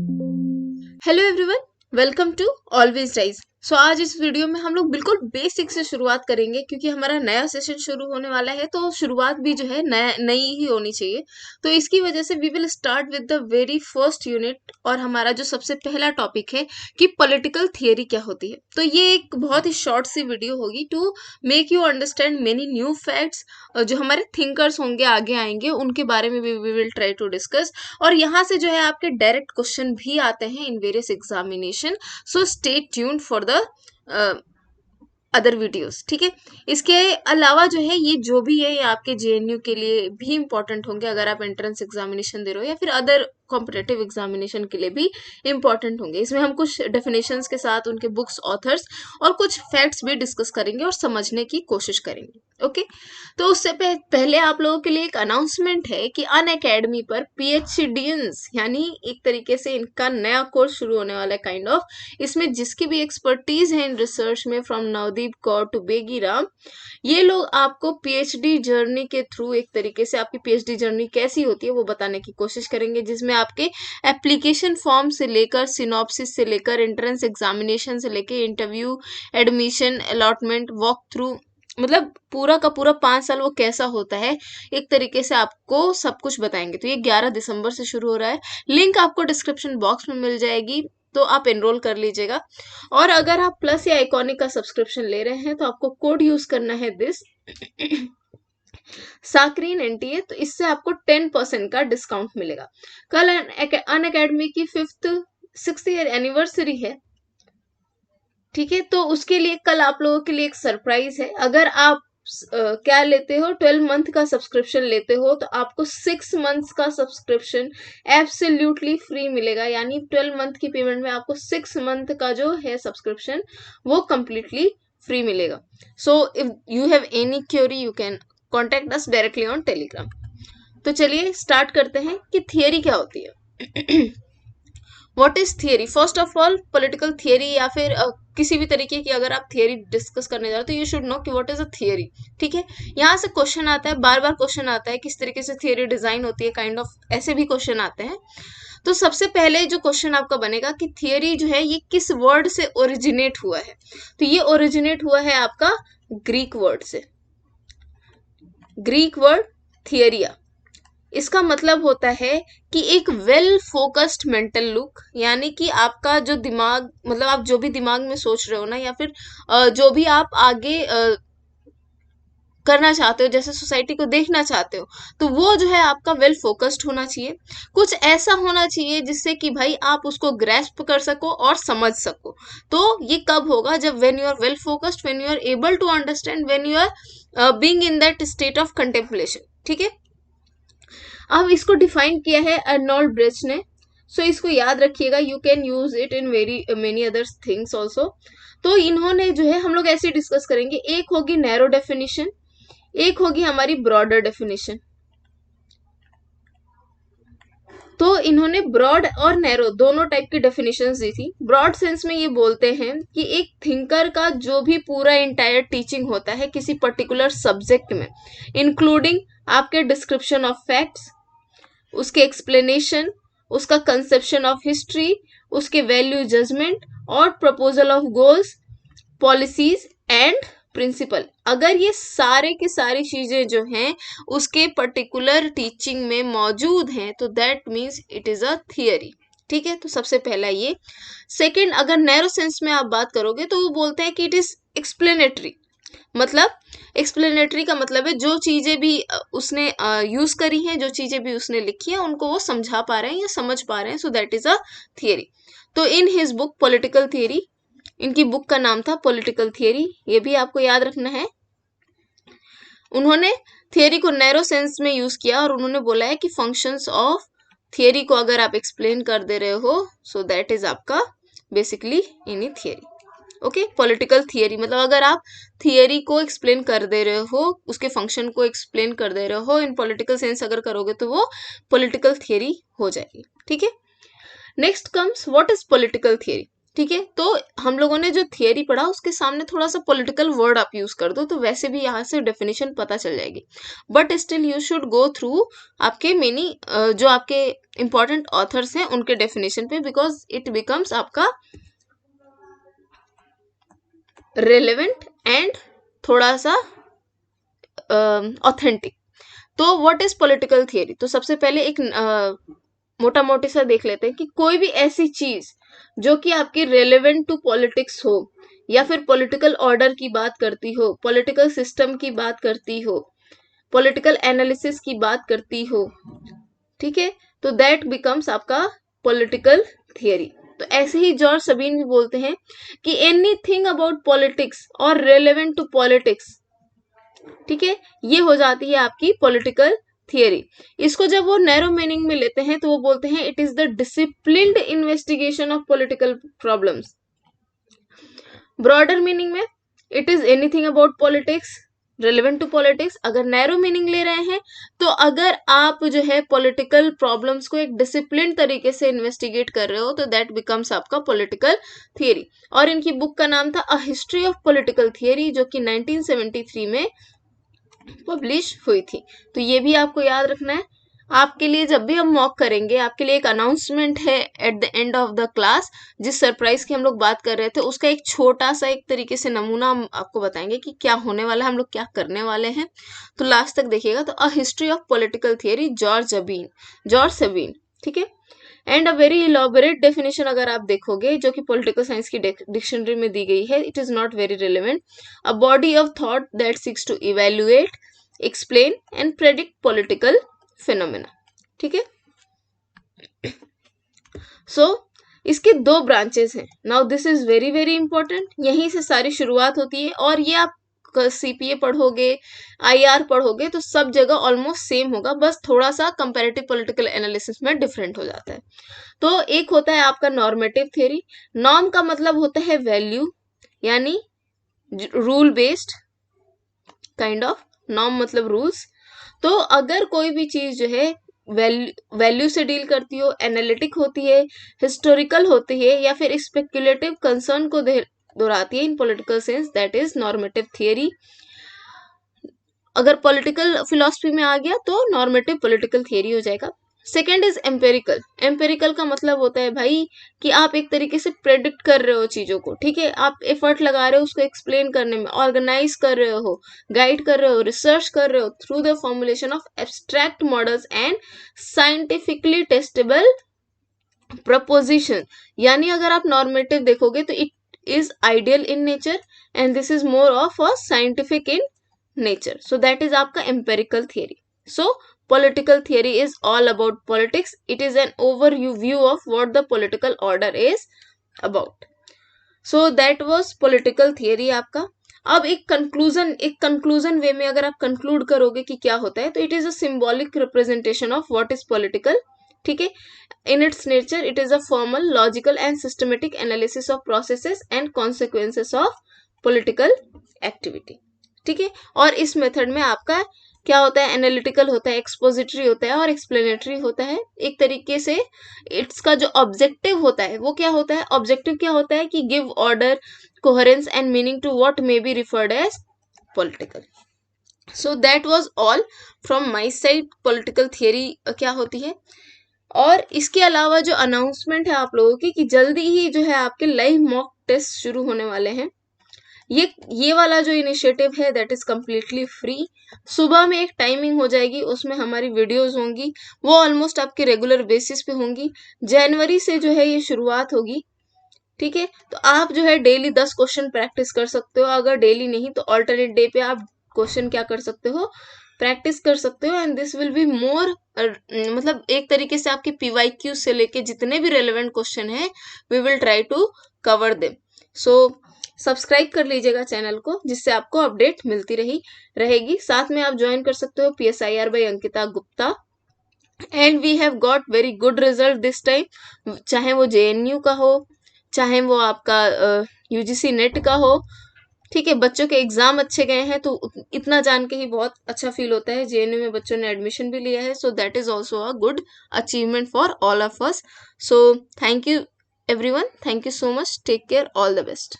Hello everyone, welcome to Always Rise. So आज इस video में हम लोग बिल्कुल बेसिक से शुरुआत करेंगे क्योंकि हमारा नया सेशन शुरू होने वाला है, तो शुरुआत भी जो है नई ही होनी चाहिए। तो इसकी वजह से we will start with the very first unit, और हमारा जो सबसे पहला टॉपिक है कि पॉलिटिकल थियरी क्या होती है। तो ये एक बहुत ही शॉर्ट सी वीडियो होगी to make you understand many new facts. जो हमारे थिंकर्स होंगे आगे आएंगे उनके बारे में we will try to discuss. और यहाँ से जो है आपके डायरेक्ट क्वेश्चन भी आते हैं in various examination, so stay tuned for the other videos. ठीक है, इसके अलावा जो है ये जो भी है ये आपके जेएनयू के लिए भी इंपॉर्टेंट होंगे अगर आप एंट्रेंस एग्जामिनेशन दे रहे हो, या फिर अदर कॉम्पिटेटिव एग्जामिनेशन के लिए भी इंपॉर्टेंट होंगे। इसमें हम कुछ डेफिनेशंस के साथ उनके बुक्स, ऑथर्स और कुछ फैक्ट्स भी डिस्कस करेंगे और समझने की कोशिश करेंगे। ओके, तो उससे पहले आप लोगों के लिए एक अनाउंसमेंट है कि अनअकैडमी पर पीएचडीएंस यानी एक तरीके से इनका नया कोर्स शुरू होने वाला है काइंड ऑफ। इसमें जिसकी भी एक्सपर्टीज है इन रिसर्च में, फ्रॉम नवदीप कौर टू बेगीराम, ये लोग आपको पीएचडी जर्नी के थ्रू एक तरीके से आपकी पीएचडी जर्नी कैसी होती है वो बताने की कोशिश करेंगे, जिसमें आपके एप्लीकेशन फॉर्म से लेकर, सिनॉप्सिस से लेकर, एंट्रेंस एग्जामिनेशन से लेकर, interview, admission, allotment, walk through, मतलब पूरा का पूरा 5 साल वो कैसा होता है एक तरीके से आपको सब कुछ बताएंगे। तो ये 11 दिसंबर से शुरू हो रहा है। लिंक आपको डिस्क्रिप्शन बॉक्स में मिल जाएगी, तो आप एनरोल कर लीजिएगा। और अगर आप प्लस या आइकॉनिक का सब्सक्रिप्शन ले रहे हैं तो आपको कोड यूज करना है दिस साकरीन एनटीए, तो इससे आपको 10% का डिस्काउंट मिलेगा। कल अनअकैडमी की 6th ईयर एनिवर्सरी है, ठीक है, तो उसके लिए कल आप लोगों के लिए एक सरप्राइज है। अगर आप क्या लेते हो, 12 मंथ का सब्सक्रिप्शन लेते हो तो आपको 6 मंथ्स का सब्सक्रिप्शन एब्सोल्युटली फ्री मिलेगा। यानी 12 मंथ की पेमेंट में आपको 6 मंथ का जो है सब्सक्रिप्शन वो कंप्लीटली फ्री मिलेगा। So if you have any query you can contact us directly on Telegram. तो चलिए स्टार्ट करते हैं कि थियरी क्या होती है। What is theory? First of all political theory या फिर किसी भी तरीके की अगर आप थियरी डिस्कस करने जा रहे हो तो यू शुड नो कि व्हाट इज अ थियरी। ठीक है, यहाँ से क्वेश्चन आता है, बार बार क्वेश्चन आता है किस तरीके से थियरी डिजाइन होती है, काइंड ऑफ ऐसे भी क्वेश्चन आते हैं। तो सबसे पहले जो क्वेश्चन आपका बनेगा कि थियरी जो है ये किस वर्ड से ओरिजिनेट हुआ है। तो ये ओरिजिनेट हुआ है आपका ग्रीक वर्ड से, ग्रीक वर्ड थियरिया। इसका मतलब होता है कि एक वेल फोकस्ड मेंटल लुक, यानी कि आपका जो दिमाग, मतलब आप जो भी दिमाग में सोच रहे हो ना, या फिर जो भी आप आगे करना चाहते हो, जैसे सोसाइटी को देखना चाहते हो, तो वो जो है आपका वेल फोकस्ड होना चाहिए। कुछ ऐसा होना चाहिए जिससे कि भाई आप उसको ग्रैस्प कर सको और समझ सको। तो ये कब होगा? जब when you are well focused, when you are able to understand, when you are being in that state of contemplation. ठीक है, अब इसको डिफाइन किया है अर्नोल्ड ब्रेच ने, सो इसको याद रखिएगा। You can use it in very many other things also. तो इन्होंने जो है, हम लोग ऐसे डिस्कस करेंगे, एक होगी नैरो डेफिनेशन, एक होगी हमारी ब्रॉडर डेफिनेशन। तो इन्होंने ब्रॉड और नैरो दोनों टाइप की डेफिनेशंस दी थी। ब्रॉड सेंस में ये बोलते हैं कि एक थिंकर का जो भी पूरा इंटायर टीचिंग होता है किसी पर्टिकुलर सब्जेक्ट में, इंक्लूडिंग आपके डिस्क्रिप्शन ऑफ फैक्ट्स, उसके एक्सप्लेनेशन, उसका कंसेप्शन ऑफ हिस्ट्री, उसके वैल्यू जजमेंट और proposal of goals, policies and principle, अगर ये सारे की सारी चीजें जो हैं उसके पर्टिकुलर टीचिंग में मौजूद हैं तो that means it is a theory. ठीक है, तो सबसे पहला ये। सेकंड, अगर नैरो सेंस में आप बात करोगे तो वो बोलते हैं कि इट इज एक्सप्लेनेटरी। मतलब एक्सप्लेनेटरी का मतलब है जो चीजें भी उसने यूज करी हैं, जो चीजें भी उसने लिखी है, उनको वो समझा पा रहे हैं या समझ पा रहे हैं, so that is a theory. तो in his book political theory, इनकी बुक का नाम था पॉलिटिकल थियरी, ये भी आपको याद रखना है। उन्होंने थियरी को नैरो सेंस में यूज किया और उन्होंने बोला है कि फंक्शंस ऑफ थियरी को अगर आप एक्सप्लेन कर दे रहे हो सो दैट इज आपका basically any theory. Okay, political theory मतलब अगर आप थियरी को एक्सप्लेन कर दे रहे हो, उसके फंक्शन को एक्सप्लेन कर दे रहे हो इन पॉलिटिकल सेंस अगर करोगे तो वो पॉलिटिकल थियरी हो जाएगी। ठीक है, next comes what is political theory. ठीक है, तो हम लोगों ने जो थियरी पढ़ा उसके सामने थोड़ा सा पॉलिटिकल वर्ड आप यूज कर दो तो वैसे भी यहाँ से डेफिनेशन पता चल जाएगी, but still you should go through आपके मेनी जो आपके इंपॉर्टेंट ऑथर्स हैं उनके डेफिनेशन पे, बिकॉज इट बिकम्स आपका रेलेवेंट एंड थोड़ा सा ऑथेंटिक। तो व्हाट इज पॉलिटिकल थियरी? तो सबसे पहले एक मोटा मोटी सा देख लेते हैं कि कोई भी ऐसी चीज जो कि आपकी रेलेवेंट टू पॉलिटिक्स हो, या फिर पॉलिटिकल ऑर्डर की बात करती हो, पॉलिटिकल सिस्टम की बात करती हो, पॉलिटिकल एनालिसिस की बात करती हो, ठीक है, तो दैट बिकम्स आपका पॉलिटिकल थियरी। तो ऐसे ही जॉर्ज सबीन भी बोलते हैं कि एनीथिंग अबाउट पॉलिटिक्स और रेलेवेंट टू पॉलिटिक्स, ठीक है, ये हो जाती है आपकी पॉलिटिकल थियरी। इसको जब वो नैरो मीनिंग में लेते हैं तो वो बोलते हैं it is the disciplined investigation of political problems. Broader meaning में it is anything about politics relevant to politics. अगर नैरो मीनिंग ले रहे हैं तो अगर आप जो है पॉलिटिकल प्रॉब्लम्स को एक डिसिप्लिन तरीके से इन्वेस्टिगेट कर रहे हो तो दैट बिकम्स आपका पॉलिटिकल थियरी। और इनकी बुक का नाम था a history of political theory, जो कि 1973 में पब्लिश हुई थी। तो ये भी आपको याद रखना है। आपके लिए जब भी हम मॉक करेंगे आपके लिए एक अनाउंसमेंट है at the end of the class. जिस सरप्राइज की हम लोग बात कर रहे थे उसका एक छोटा सा एक तरीके से नमूना हम आपको बताएंगे कि क्या होने वाला है, हम लोग क्या करने वाले हैं, तो लास्ट तक देखिएगा। तो a history of political theory, George Sabeen, ठीक है। एंड अ वेरी इलॉबरेट डेफिनेशन अगर आप देखोगे जो कि पॉलिटिकल साइंस की डिक्शनरी में दी गई है, it is not very relevant. A body of thought that seeks to evaluate, explain and predict political phenomena, ठीक है। सो इसके दो ब्रांचेस हैं। Now this is very very important, यहीं से सारी शुरुआत होती है। और ये आप सीपीए पढ़ोगे, आईआर पढ़ोगे तो सब जगह ऑलमोस्ट सेम होगा, बस थोड़ा सा कंपैरेटिव पॉलिटिकल एनालिसिस में डिफरेंट हो जाता है। तो एक होता है आपका नॉर्मेटिव थ्योरी। नॉर्म का मतलब होता है वैल्यू, यानी rule based kind of, norm मतलब रूल्स। तो अगर कोई भी चीज जो है वैल्यू से डील करती हो, एनालिटिक होती है, हिस्टोरिकल होती है, या फिर स्पेक्युलेटिव कंसर्न को दोहराती है इन political sense, that is normative theory. अगर पॉलिटिकल फिलॉसफी में आ गया तो नॉर्मेटिव पॉलिटिकल थियरी हो जाएगा। Second is empirical. एम्पेरिकल का मतलब होता है भाई कि आप एक तरीके से प्रेडिक्ट कर रहे हो चीजों को, ठीक है, आप एफर्ट लगा रहे हो उसको एक्सप्लेन करने में, ऑर्गेनाइज कर रहे हो, गाइड कर रहे हो, रिसर्च कर रहे हो through the formulation of abstract models and scientifically testable proposition. यानी अगर आप नॉर्मेटिव देखोगे तो it is ideal in nature and this is more of a scientific in nature, so that is आपका empirical theory. So political theory is all about politics. It is an overview of what the political order is about. So that was political theory आपका। अब एक conclusion वे में अगर आप conclude करोगे कि क्या होता है, तो it is a symbolic representation of what is political, ठीक है। In its nature it is a formal, logical and systematic analysis of processes and consequences of political activity, ठीक है। और इस मेथड में आपका क्या होता है, एनालिटिकल होता है, एक्सपोजिटरी होता है और एक्सप्लेनेटरी होता है। एक तरीके से इसका जो ऑब्जेक्टिव होता है वो क्या होता है, ऑब्जेक्टिव क्या होता है कि give order, coherence and meaning to what may be referred as political. So that was all from my side, political theory क्या होती है। और इसके अलावा जो अनाउंसमेंट है आप लोगों की कि जल्दी ही जो है आपके लाइव मॉक टेस्ट शुरू होने वाले हैं। ये वाला जो इनिशिएटिव है दैट इज कम्प्लीटली फ्री। सुबह में एक टाइमिंग हो जाएगी, उसमें हमारी वीडियोस होंगी, वो ऑलमोस्ट आपके रेगुलर बेसिस पे होंगी। जनवरी से जो है ये शुरुआत होगी, ठीक है। तो आप जो है डेली 10 क्वेश्चन प्रैक्टिस कर सकते हो। अगर डेली नहीं तो ऑल्टरनेट डे पे आप क्वेश्चन क्या कर सकते हो, प्रैक्टिस कर सकते हो। And this will be more, मतलब एक तरीके से आपके पीवाईक्यू से लेके जितने भी रेलेवेंट क्वेश्चन है we will try to cover them. So subscribe कर लीजिएगा चैनल को, जिससे आपको अपडेट मिलती रहेगी। साथ में आप ज्वाइन कर सकते हो PSIR by Ankita Gupta. And we have got very good result this time, चाहे वो JNU का हो, चाहे वो आपका UGC नेट का हो, ठीक है। बच्चों के एग्जाम अच्छे गए हैं तो इतना जान के ही बहुत अच्छा फील होता है। JNU में बच्चों ने एडमिशन भी लिया है, so that is also a good achievement for all of us. So thank you everyone, thank you so much, take care, all the best.